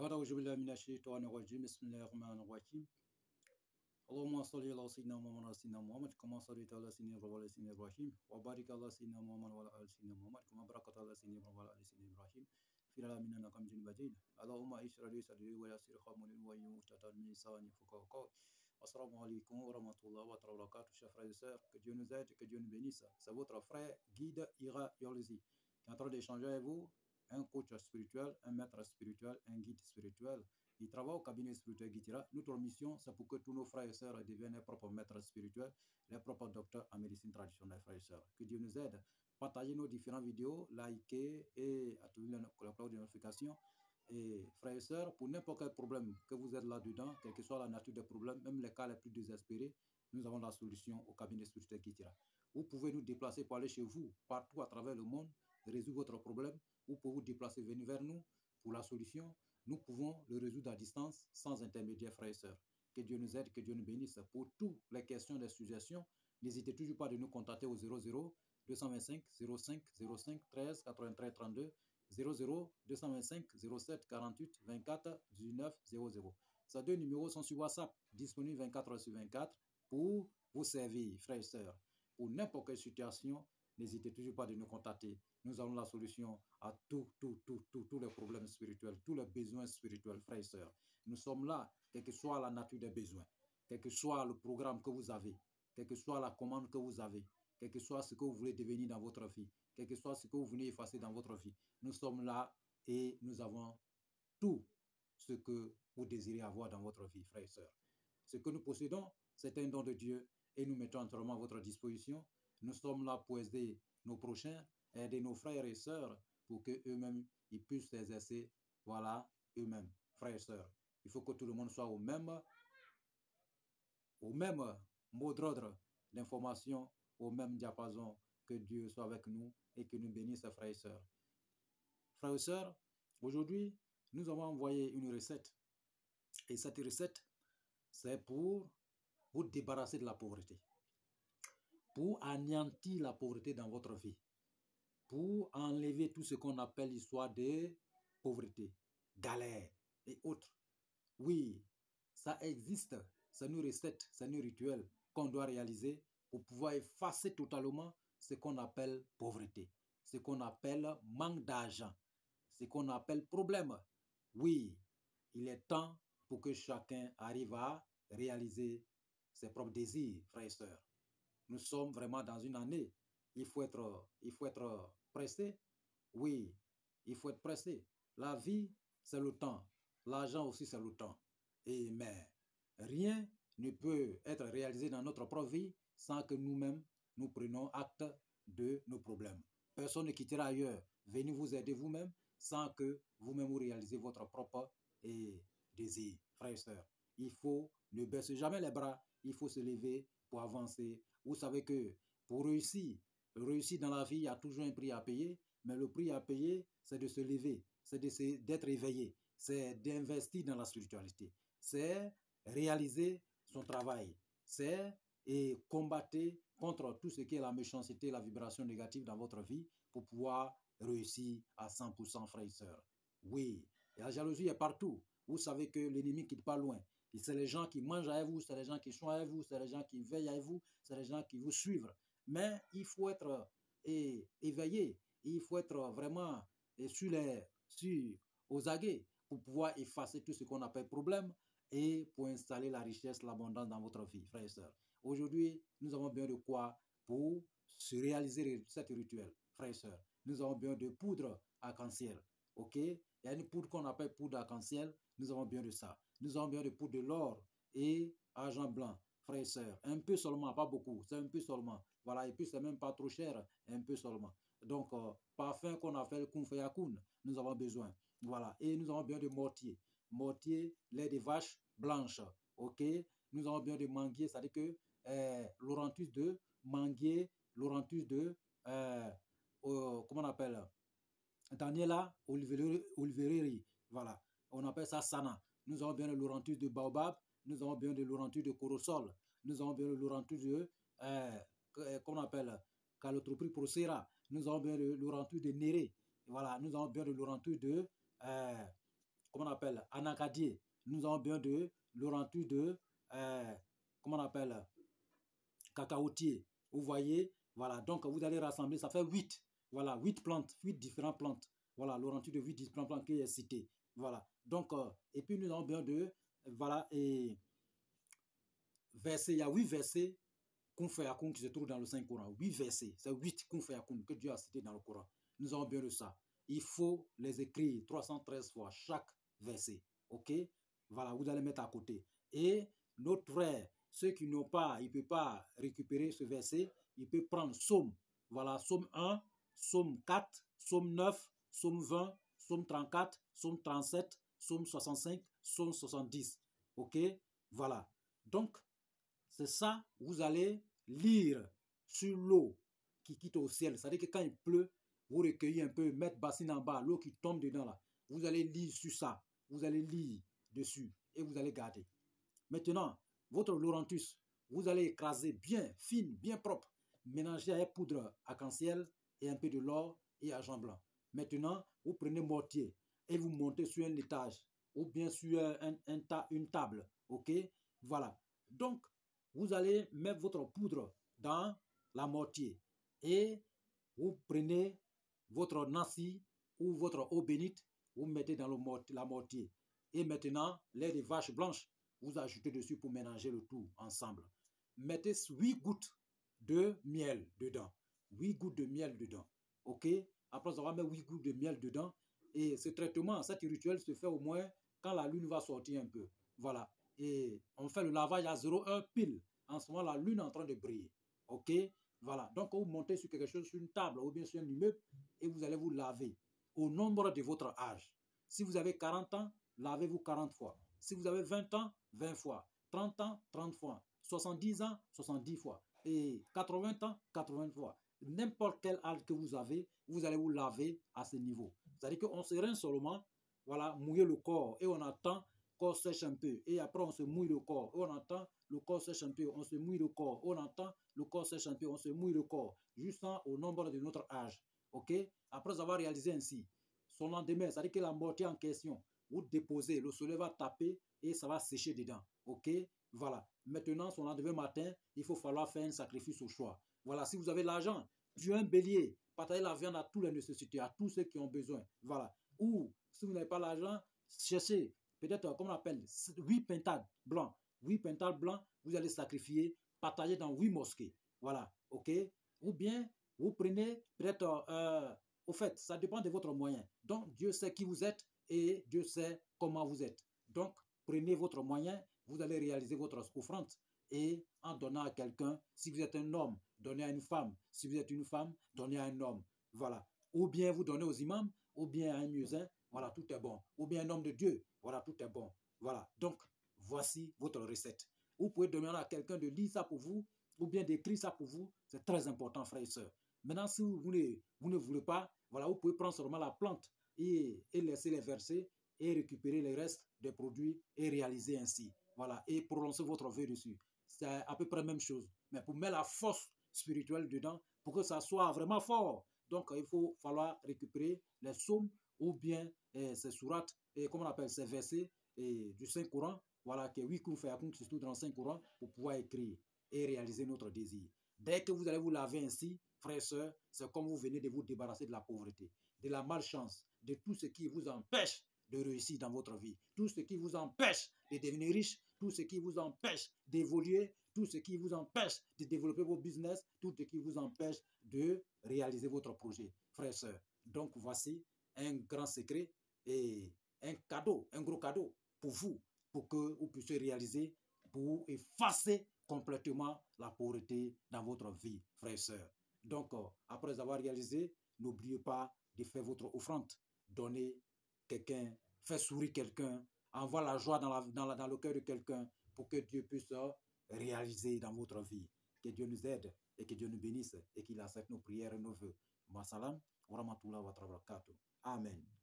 أعوذ بالله من الشيطان الرجيم بسم الله الرحمن الرحيم اللهم صل على سيدنا محمد وعلى سيدنا محمد كما صليت على سيدنا إبراهيم وعلى سيدنا إبراهيم وبارك على سيدنا محمد وعلى آل سيدنا محمد كما باركت على سيدنا إبراهيم وعلى آل سيدنا إبراهيم في العالمين إنك حميد مجيد اللهم اشرح لي صدري ويسر لي أمري واحلل عقدة من لساني يفقهوا قولي. Assalamu alaikum wa rahmatullahi wa barakatuh, chers frères et sœurs, que Dieu nous aide, que Dieu nous bénisse. C'est votre frère Guide Ira Yorlesi qui est en train d'échanger avec vous, un coach spirituel, un maître spirituel, un guide spirituel. Il travaille au cabinet spirituel Guitira. Notre mission, c'est pour que tous nos frères et sœurs deviennent les propres maîtres spirituels, les propres docteurs en médecine traditionnelle, frères et sœurs. Que Dieu nous aide. Partagez nos différentes vidéos, likez et activez la cloche de notification. Et frères et sœurs, pour n'importe quel problème que vous êtes là-dedans, quelle que soit la nature des problèmes, même les cas les plus désespérés, nous avons la solution au cabinet spirituel Guitira. Vous pouvez nous déplacer pour aller chez vous, partout à travers le monde, résoudre votre problème. Vous pouvez vous déplacer, venir vers nous pour la solution. Nous pouvons le résoudre à distance, sans intermédiaire, frères et sœurs. Que Dieu nous aide, que Dieu nous bénisse. Pour toutes les questions, les suggestions, n'hésitez toujours pas de nous contacter au 00 225 05 05 13 93 32 00 225 07 48 24 19 00. Ces deux numéros sont sur WhatsApp, disponibles 24 heures sur 24 pour vous servir, frères et sœurs. Pour n'importe quelle situation, n'hésitez toujours pas de nous contacter. Nous avons la solution à tous les problèmes spirituels, tous les besoins spirituels, frères et sœurs. Nous sommes là, quelle que soit la nature des besoins, quel que soit le programme que vous avez, quelle que soit la commande que vous avez, quel que soit ce que vous voulez devenir dans votre vie, quel que soit ce que vous venez effacer dans votre vie. Nous sommes là et nous avons tout ce que vous désirez avoir dans votre vie, frères et sœurs. Ce que nous possédons, c'est un don de Dieu et nous mettons entièrement à votre disposition. Nous sommes là pour aider nos prochains, aider nos frères et sœurs pour qu'eux-mêmes ils puissent exercer, voilà, eux-mêmes, frères et sœurs. Il faut que tout le monde soit au même mot d'ordre d'information, au même diapason. Que Dieu soit avec nous et que nous bénisse, frères et sœurs. Frères et sœurs, aujourd'hui, nous avons envoyé une recette. Et cette recette, c'est pour vous débarrasser de la pauvreté, pour anéantir la pauvreté dans votre vie, pour enlever tout ce qu'on appelle l'histoire de pauvreté, galère et autres. Oui, ça existe, c'est une recette, c'est un rituel qu'on doit réaliser pour pouvoir effacer totalement ce qu'on appelle pauvreté, ce qu'on appelle manque d'argent, ce qu'on appelle problème. Oui, il est temps pour que chacun arrive à réaliser ses propres désirs, frères et sœurs. Nous sommes vraiment dans une année. Il faut être pressé. Oui, il faut être pressé. La vie, c'est le temps. L'argent aussi, c'est le temps. Mais rien ne peut être réalisé dans notre propre vie sans que nous-mêmes, nous prenions acte de nos problèmes. Personne ne quittera ailleurs. Venez vous aider vous-même sans que vous-même vous réalisez votre propre désir, frères et sœurs. Il faut ne baisser jamais les bras. Il faut se lever pour avancer. Vous savez que pour réussir dans la vie, il y a toujours un prix à payer. Mais le prix à payer, c'est de se lever, c'est d'être éveillé, c'est d'investir dans la spiritualité, c'est réaliser son travail, c'est combattre contre tout ce qui est la méchanceté, la vibration négative dans votre vie pour pouvoir réussir à 100%, frères et sœurs. Oui, et la jalousie est partout. Vous savez que l'ennemi ne quitte pas loin. C'est les gens qui mangent avec vous, c'est les gens qui sont avec vous, c'est les gens qui veillent avec vous, c'est les gens qui vous suivent. Mais il faut être éveillé. Il faut être vraiment aux aguets pour pouvoir effacer tout ce qu'on appelle problème et pour installer la richesse, l'abondance dans votre vie, frères et sœurs. Aujourd'hui, nous avons besoin de quoi pour se réaliser cet rituel, frères et sœurs. Nous avons besoin de poudre arc-en-ciel, ok? Il y a une poudre qu'on appelle poudre arc-en-ciel, nous avons besoin de ça. Nous avons besoin de poudre de l'or et argent blanc, frères et sœurs. Un peu seulement, pas beaucoup, c'est un peu seulement. Voilà, et puis c'est même pas trop cher, un peu seulement. Donc, parfum qu'on appelle Kun Fayakun, nous avons besoin. Voilà, et nous avons besoin de mortier. Mortier, lait de vache blanche, ok? Nous avons besoin de manguier, c'est-à-dire que l'orantus de manguier, l'orantus de, comment on appelle, Daniela Oliveri, voilà, on appelle ça Sana. Nous avons besoin de l'orantus de baobab, nous avons besoin de l'orantus de corosol, nous avons besoin de l'orantus de, comment on appelle, Calotropis procera, nous avons besoin de l'orantus de Néré, voilà, nous avons besoin de l'orantus de comment on appelle, anacardier. Nous avons besoin de laurentus de, comment on appelle, cacaotier. Vous voyez, voilà. Donc, vous allez rassembler, ça fait 8. Voilà, 8 plantes, 8 différentes plantes. Voilà, laurentus de 8 différentes plantes qui est cité. Voilà. Donc, et puis nous avons besoin de, voilà, et versets. Il y a 8 versets Kun Fayakun qui se trouve dans le Saint-Coran. 8 versets. C'est 8 Kun Fayakun que Dieu a cité dans le Coran. Nous avons besoin de ça. Il faut les écrire 313 fois chaque verset. Ok? Voilà, vous allez mettre à côté. Et notre frère, ceux qui n'ont pas, il ne peut pas récupérer ce verset, il peut prendre Psaume. Voilà, Psaume 1, Psaume 4, Psaume 9, Psaume 20, Psaume 34, Psaume 37, Psaume 65, Psaume 70. Ok? Voilà. Donc, c'est ça, vous allez lire sur l'eau qui quitte au ciel. C'est-à-dire que quand il pleut, vous recueillez un peu, mettre bassine en bas, l'eau qui tombe dedans là. Vous allez lire sur ça. Vous allez lire dessus et vous allez garder. Maintenant, votre laurentus, vous allez écraser bien, fine, bien propre. Mélanger avec poudre arc-en-ciel et un peu de l'or et argent blanc. Maintenant, vous prenez mortier et vous montez sur un étage ou bien sur une table. Ok? Voilà. Donc, vous allez mettre votre poudre dans la mortier et vous prenez votre nasi ou votre eau bénite, vous mettez dans la mortier. Et maintenant, lait de vache blanche, vous ajoutez dessus pour mélanger le tout ensemble. Mettez 8 gouttes de miel dedans. 8 gouttes de miel dedans. Ok? Après avoir mis 8 gouttes de miel dedans, et ce traitement, cet rituel se fait au moins quand la lune va sortir un peu. Voilà. Et on fait le lavage à 0,1 pile. En ce moment, la lune est en train de briller. Ok? Voilà. Donc, vous montez sur quelque chose, sur une table ou bien sur un immeuble, et vous allez vous laver au nombre de votre âge. Si vous avez 40 ans, lavez-vous 40 fois. Si vous avez 20 ans, 20 fois. 30 ans, 30 fois. 70 ans, 70 fois. Et 80 ans, 80 fois. N'importe quel âge que vous avez, vous allez vous laver à ce niveau. C'est-à-dire qu'on se rince seulement, voilà, mouiller le corps et on attend corps sèche un peu. Et après, on se mouille le corps. On entend le corps sèche un peu. On se mouille le corps. On entend le corps sèche un peu. On se mouille le corps. Jusqu'au nombre de notre âge. OK? Après avoir réalisé ainsi, son lendemain, c'est-à-dire que la mortier en question, vous déposez, le soleil va taper et ça va sécher dedans. OK? Voilà. Maintenant, son lendemain matin, il faut falloir faire un sacrifice au choix. Voilà. Si vous avez l'argent, tuez un bélier. Partagez la viande à tous les nécessités, à tous ceux qui ont besoin. Voilà. Ou, si vous n'avez pas l'argent, cherchez peut-être, comment on appelle, 8 pentades blancs. 8 pentades blancs, vous allez sacrifier, partager dans 8 mosquées. Voilà, ok? Ou bien, vous prenez peut-être, au fait, ça dépend de votre moyen. Donc, Dieu sait qui vous êtes et Dieu sait comment vous êtes. Donc, prenez votre moyen, vous allez réaliser votre offrande. Et en donnant à quelqu'un, si vous êtes un homme, donnez à une femme. Si vous êtes une femme, donnez à un homme. Voilà. Ou bien vous donnez aux imams, ou bien à un muezzin. Voilà, tout est bon. Ou bien un homme de Dieu. Voilà, tout est bon. Voilà. Donc, voici votre recette. Vous pouvez demander à quelqu'un de lire ça pour vous, ou bien d'écrire ça pour vous. C'est très important, frères et sœurs. Maintenant, si vous ne voulez pas, voilà, vous pouvez prendre seulement la plante et laisser les verser et récupérer les restes des produits et réaliser ainsi. Voilà. Et prononcer votre vœu dessus. C'est à peu près la même chose. Mais pour mettre la force spirituelle dedans, pour que ça soit vraiment fort. Donc, il faut falloir récupérer les psaumes ou bien ces sourates, et comment on appelle ces versets du Saint-Coran, voilà, qui est 8 qui se trouve dans le Saint-Coran, pour pouvoir écrire et réaliser notre désir. Dès que vous allez vous laver ainsi, frères et sœurs, c'est comme vous venez de vous débarrasser de la pauvreté, de la malchance, de tout ce qui vous empêche de réussir dans votre vie, tout ce qui vous empêche de devenir riche, tout ce qui vous empêche d'évoluer, tout ce qui vous empêche de développer vos business, tout ce qui vous empêche de réaliser votre projet, frères et sœurs. Donc voici un grand secret et un cadeau, un gros cadeau pour vous, pour que vous puissiez réaliser, pour effacer complètement la pauvreté dans votre vie, frères et sœurs. Donc, après avoir réalisé, n'oubliez pas de faire votre offrande, donner quelqu'un, faire sourire quelqu'un, envoie la joie dans le cœur de quelqu'un pour que Dieu puisse réaliser dans votre vie. Que Dieu nous aide et que Dieu nous bénisse et qu'il accepte nos prières et nos vœux. Ma salam, wa rahmatullah wa barakatuh. Amen.